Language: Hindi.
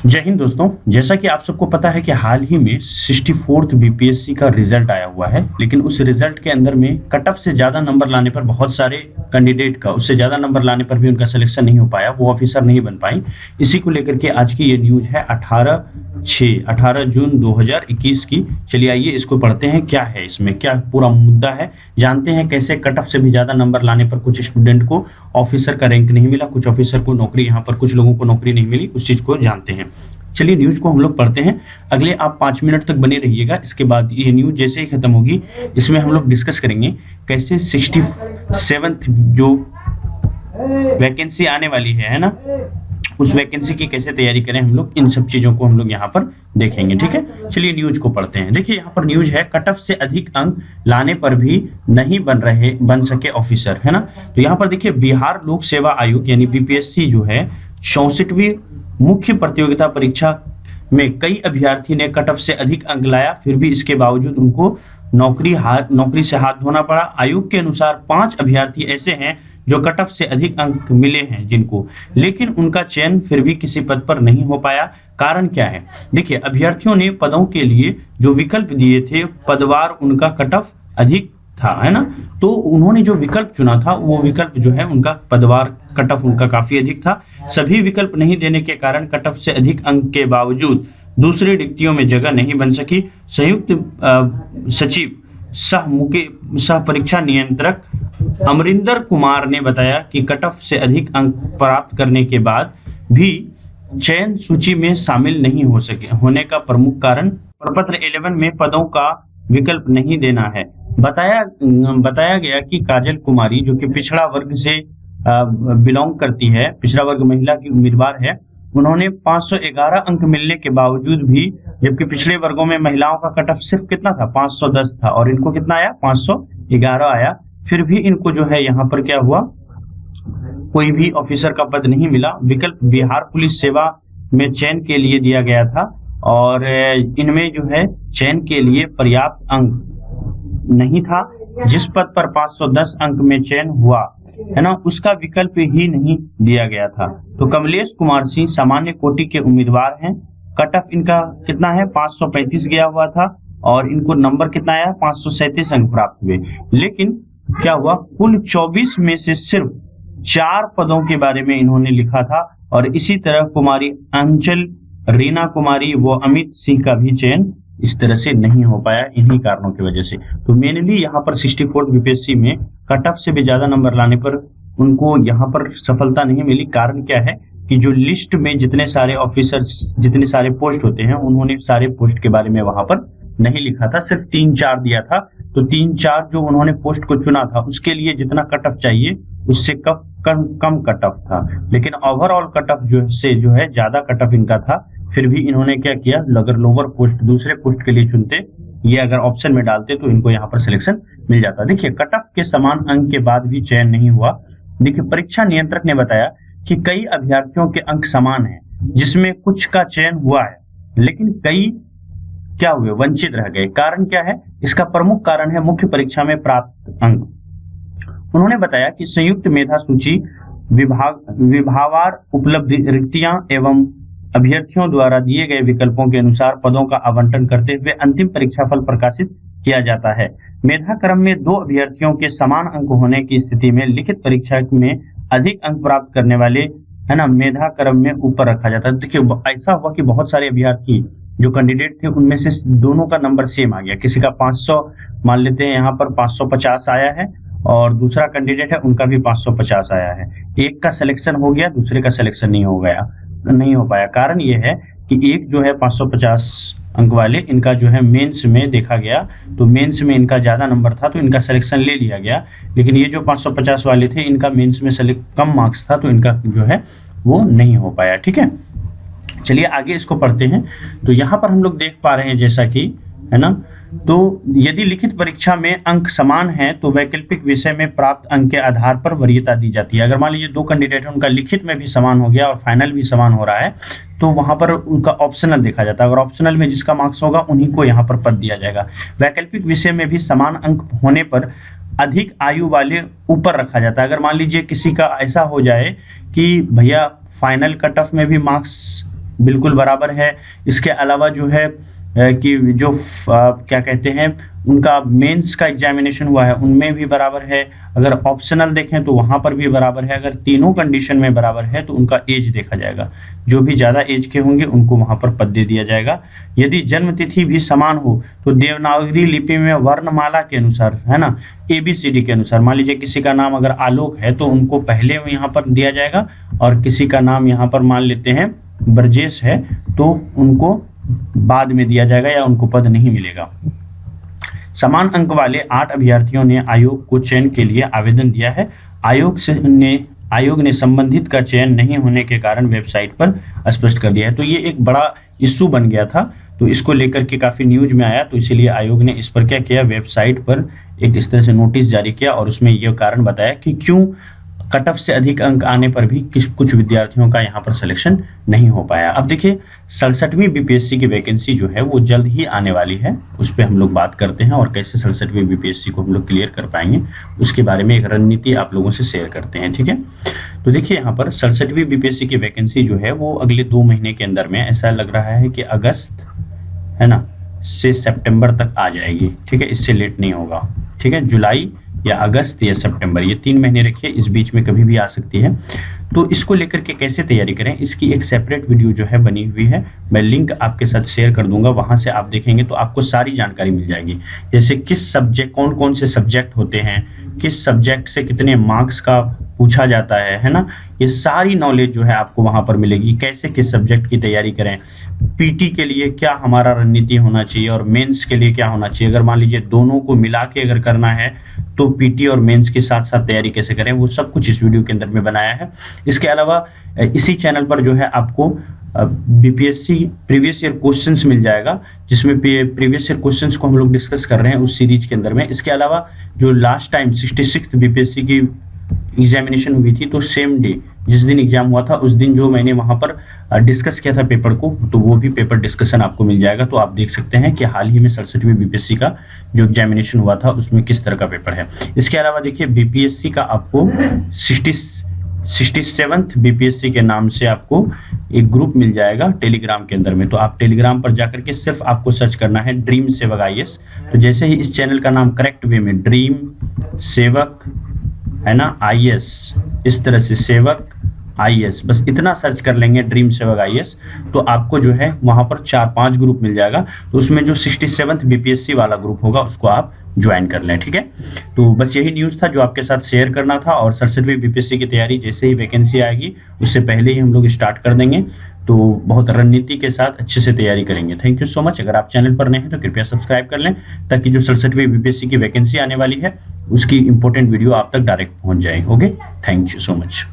जय हिंद दोस्तों। जैसा कि आप सबको पता है कि हाल ही में 64th बीपीएससी का रिजल्ट आया हुआ है, लेकिन उस रिजल्ट के अंदर में कट ऑफ से ज़्यादा नंबर लाने पर बहुत सारे कैंडिडेट का उससे ज़्यादा नंबर लाने पर भी उनका सिलेक्शन नहीं हो पाया, वो ऑफिसर नहीं बन पाई। इसी को लेकर के आज की ये न्यूज है 18 जून 2021 की। चलिए आइए इसको पढ़ते हैं, क्या है इसमें, क्या पूरा मुद्दा है, जानते हैं कैसे कट ऑफ से भी ज़्यादा नंबर लाने पर कुछ स्टूडेंट को ऑफिसर का रैंक नहीं मिला, कुछ ऑफिसर को नौकरी, यहाँ पर कुछ लोगों को नौकरी नहीं मिली, उस चीज़ को जानते हैं। चलिए न्यूज को हम लोग पढ़ते हैं, अगले आप 5 मिनट तक बने रहिएगा। इसके बाद ये न्यूज जैसे ही खत्म होगी इसमें हम लोग डिस्कस करेंगे कैसे 67th जो वैकेंसी आने वाली है ना, उस वैकेंसी की कैसे तैयारी करें हम लोग, इन सब चीजों को हम लोग यहाँ पर देखेंगे। ठीक है, चलिए न्यूज को पढ़ते हैं। देखिए यहाँ पर न्यूज है, कट ऑफ से अधिक अंक लाने पर भी नहीं बन सके ऑफिसर, है ना। तो यहाँ पर देखिए बिहार लोक सेवा आयोग यानी बीपीएससी जो है 64वीं मुख्य प्रतियोगिता परीक्षा में कई अभ्यर्थी ने कट ऑफ से अधिक अंक लाया, फिर भी इसके बावजूद उनको नौकरी से हाथ धोना पड़ा। आयोग के अनुसार 5 अभ्यर्थी ऐसे हैं जो कट ऑफ से अधिक अंक मिले हैं जिनको, लेकिन उनका चयन फिर भी किसी पद पर नहीं हो पाया। कारण क्या है? देखिए अभ्यर्थियों ने पदों के लिए जो विकल्प दिए थे, पदवार उनका कट ऑफ अधिक था, है ना। तो उन्होंने जो विकल्प चुना था वो विकल्प जो है उनका पदवार कट ऑफ उनका काफी अधिक था। सभी विकल्प नहीं देने के कारण कट ऑफ से अधिक अंक के बावजूद दूसरी रिक्तियों में जगह नहीं बन सकी। संयुक्त सचिव सह परीक्षा नियंत्रक अमरिंदर कुमार ने बताया कि कट ऑफ से अधिक अंक प्राप्त करने के बाद भी चयन सूची में शामिल नहीं होने का प्रमुख कारण प्रपत्र 11 में पदों का विकल्प नहीं देना है। बताया गया कि काजल कुमारी जो कि पिछड़ा वर्ग से बिलोंग करती है, पिछड़ा वर्ग महिला की उम्मीदवार है, उन्होंने 511 अंक मिलने के बावजूद भी, जबकि पिछले वर्गों में महिलाओं का कट ऑफ सिर्फ कितना था, 510 था, और इनको कितना आया, 511 आया, फिर भी इनको जो है यहाँ पर क्या हुआ, कोई भी ऑफिसर का पद नहीं मिला। विकल्प बिहार पुलिस सेवा में चयन के लिए दिया गया था और इनमें जो है चयन के लिए पर्याप्त अंक नहीं था। जिस पद पर 510 अंक में चयन हुआ है ना, उसका विकल्प ही नहीं दिया गया था। तो कमलेश कुमार सिंह सामान्य कोटि के उम्मीदवार हैं, कट ऑफ इनका कितना है, 535 गया हुआ था और इनको नंबर कितना आया, 537 अंक प्राप्त हुए। लेकिन क्या हुआ, कुल 24 में से सिर्फ 4 पदों के बारे में इन्होंने लिखा था और इसी तरह कुमारी अंचल, रीना कुमारी व अमित सिंह का भी चयन इस तरह से नहीं हो पाया, इन्हीं कारणों की वजह से। तो मेनली यहाँ पर 64 बीपीएससी में कट ऑफ से भी ज्यादा नंबर लाने पर उनको यहाँ पर सफलता नहीं मिली। कारण क्या है कि जो लिस्ट में जितने सारे ऑफिसर्स, जितने सारे पोस्ट होते हैं, उन्होंने सारे पोस्ट के बारे में वहां पर नहीं लिखा था, सिर्फ 3-4 दिया था। तो 3-4 जो उन्होंने पोस्ट को चुना था उसके लिए जितना कट ऑफ चाहिए उससे कम कट ऑफ था, लेकिन ओवरऑल कट ऑफ जो है ज्यादा कट ऑफ इनका था। फिर भी इन्होंने क्या किया, अगर लोअर पोस्ट दूसरे पोस्ट के लिए चुनते, ये अगर ऑप्शन में डालते तो इनको यहाँ पर सिलेक्शन मिल जाता। देखिए कट ऑफ के समान अंक के बाद भी चयन नहीं हुआ। देखिए परीक्षा नियंत्रक ने बताया कि कई अभ्यर्थियों के अंक समान हैं, जिसमें कुछ का चयन हुआ है लेकिन कई क्या हुए, वंचित रह गए। कारण क्या है? इसका प्रमुख कारण है मुख्य परीक्षा में प्राप्त अंक। उन्होंने बताया कि संयुक्त मेधा सूची विभागवार उपलब्ध रिक्तियां एवं अभ्यर्थियों द्वारा दिए गए विकल्पों के अनुसार पदों का आवंटन करते हुए अंतिम परीक्षा फल प्रकाशित किया जाता है। मेधा क्रम में 2 अभ्यर्थियों के समान अंक होने की स्थिति में लिखित परीक्षा में अधिक अंक प्राप्त करने वाले, है ना, मेधा क्रम में ऊपर रखा जाता है। देखिए ऐसा हुआ कि बहुत सारे अभ्यर्थी जो कैंडिडेट थे उनमें से दोनों का नंबर सेम आ गया। किसी का 500 मान लेते हैं, यहाँ पर 550 आया है और दूसरा कैंडिडेट है उनका भी 550 आया है। एक का सिलेक्शन हो गया, दूसरे का सिलेक्शन नहीं हो पाया। कारण ये है कि एक जो है 550 अंक वाले, इनका जो है मेंस में देखा गया तो मेंस में इनका ज्यादा नंबर था तो इनका सिलेक्शन ले लिया गया, लेकिन ये जो 550 वाले थे इनका मेंस में कम मार्क्स था तो इनका जो है वो नहीं हो पाया। ठीक है, चलिए आगे इसको पढ़ते हैं। तो यहाँ पर हम लोग देख पा रहे हैं जैसा कि, है ना, तो यदि लिखित परीक्षा में अंक समान हैं तो वैकल्पिक विषय में प्राप्त अंक के आधार पर वरीयता दी जाती है। अगर मान लीजिए 2 कैंडिडेट हैं, उनका लिखित में भी समान हो गया और फाइनल भी समान हो रहा है तो वहां पर उनका ऑप्शनल देखा जाता है। अगर ऑप्शनल में जिसका मार्क्स होगा उन्हीं को यहाँ पर पद दिया जाएगा। वैकल्पिक विषय में भी समान अंक होने पर अधिक आयु वाले ऊपर रखा जाता है। अगर मान लीजिए किसी का ऐसा हो जाए कि भैया फाइनल कट ऑफ में भी मार्क्स बिल्कुल बराबर है। इसके अलावा जो है कि जो क्या कहते हैं उनका मेंस का एग्जामिनेशन हुआ है उनमें भी बराबर है। अगर ऑप्शनल देखें तो वहां पर भी बराबर है। अगर तीनों कंडीशन में बराबर है तो उनका एज देखा जाएगा, जो भी ज्यादा एज के होंगे उनको वहां पर पद दे दिया जाएगा। यदि जन्म तिथि भी समान हो तो देवनागरी लिपि में वर्णमाला के अनुसार, है ना, ABCD के अनुसार, मान लीजिए किसी का नाम अगर आलोक है तो उनको पहले यहाँ पर दिया जाएगा, और किसी का नाम यहाँ पर मान लेते हैं ब्रजेश है तो उनको बाद में दिया जाएगा या उनको पद नहीं मिलेगा। समान अंक वाले 8 अभ्यर्थियों ने आयोग को चयन के लिए आवेदन दिया है। आयोग ने संबंधित का चयन नहीं होने के कारण वेबसाइट पर स्पष्ट कर दिया है। तो ये एक बड़ा इश्यू बन गया था, तो इसको लेकर के काफी न्यूज में आया, तो इसीलिए आयोग ने इस पर क्या किया, वेबसाइट पर एक इस तरह से नोटिस जारी किया और उसमें यह कारण बताया कि क्यों कट ऑफ से अधिक अंक आने पर भी कुछ विद्यार्थियों का यहाँ पर सिलेक्शन नहीं हो पाया। अब देखिए 67वीं BPSC की वैकेंसी जो है वो जल्द ही आने वाली है, उस पर हम लोग बात करते हैं और कैसे 67वीं BPSC को हम लोग क्लियर कर पाएंगे उसके बारे में एक रणनीति आप लोगों से शेयर करते हैं, ठीक है। तो देखिए यहाँ पर 67वीं BPSC की वैकेंसी जो है वो अगले 2 महीने के अंदर में ऐसा लग रहा है कि अगस्त, है ना, से सितंबर तक आ जाएगी, ठीक है, इससे लेट नहीं होगा, ठीक है। जुलाई या अगस्त या सितंबर, ये 3 महीने रखिए, इस बीच में कभी भी आ सकती है। तो इसको लेकर के कैसे तैयारी करें, इसकी एक सेपरेट वीडियो जो है बनी हुई है, मैं लिंक आपके साथ शेयर कर दूंगा, वहां से आप देखेंगे तो आपको सारी जानकारी मिल जाएगी। जैसे किस सब्जेक्ट, कौन कौन से सब्जेक्ट होते हैं, किस सब्जेक्ट से कितने मार्क्स का पूछा जाता है ना, ये सारी नॉलेज जो है आपको वहां पर मिलेगी। कैसे किस सब्जेक्ट की तैयारी करें, पीटी के लिए क्या हमारा रणनीति होना चाहिए और मेंस के लिए क्या होना चाहिए, अगर मान लीजिए दोनों को मिला के अगर करना है तो पीटी और मेंस के साथ साथ तैयारी कैसे करें, वो सब कुछ इस वीडियो के अंदर में बनाया है। इसके अलावा इसी चैनल पर जो है आपको BPSC प्रीवियस ईयर क्वेश्चंस मिल जाएगा, जिसमें प्रीवियस ईयर क्वेश्चंस को हम लोग डिस्कस कर रहे हैं उस सीरीज के अंदर में। इसके अलावा जो लास्ट टाइम 66th BPSC की एग्जामिनेशन हुई थी, तो सेम डे जिस दिन एग्जाम हुआ था उस दिन जो मैंने वहां पर डिस्कस किया था पेपर को, तो वो भी पेपर डिस्कशन आपको मिल जाएगा। तो आप देख सकते हैं कि हाल ही में 67वीं BPSC का जो एग्जामिनेशन हुआ था उसमें किस तरह का पेपर है। इसके अलावा देखिए BPSC का आपको 67th BPSC के नाम से आपको एक ग्रुप मिल जाएगा टेलीग्राम के अंदर में, तो आप टेलीग्राम पर जाकर के सिर्फ आपको सर्च करना है ड्रीम सेवक IAS। तो जैसे ही इस चैनल का नाम करेक्ट वे में ड्रीम सेवक, है ना, IAS, इस तरह से सेवक IAS, बस इतना सर्च कर लेंगे ड्रीम सेवक IAS, तो आपको जो है वहां पर 4-5 ग्रुप मिल जाएगा। तो उसमें जो 67th BPSC वाला ग्रुप होगा उसको आप ज्वाइन कर लें, ठीक है। तो बस यही न्यूज़ था जो आपके साथ शेयर करना था, और 67वीं BPSC की तैयारी जैसे ही वैकेंसी आएगी उससे पहले ही हम लोग स्टार्ट कर देंगे, तो बहुत रणनीति के साथ अच्छे से तैयारी करेंगे। Thank you so much. अगर आप चैनल पर नए हैं तो कृपया सब्सक्राइब कर लें, ताकि जो 67वीं BPSC की वैकेंसी आने वाली है उसकी इंपॉर्टेंट वीडियो आप तक डायरेक्ट पहुंच जाए। Okay, thank you so much.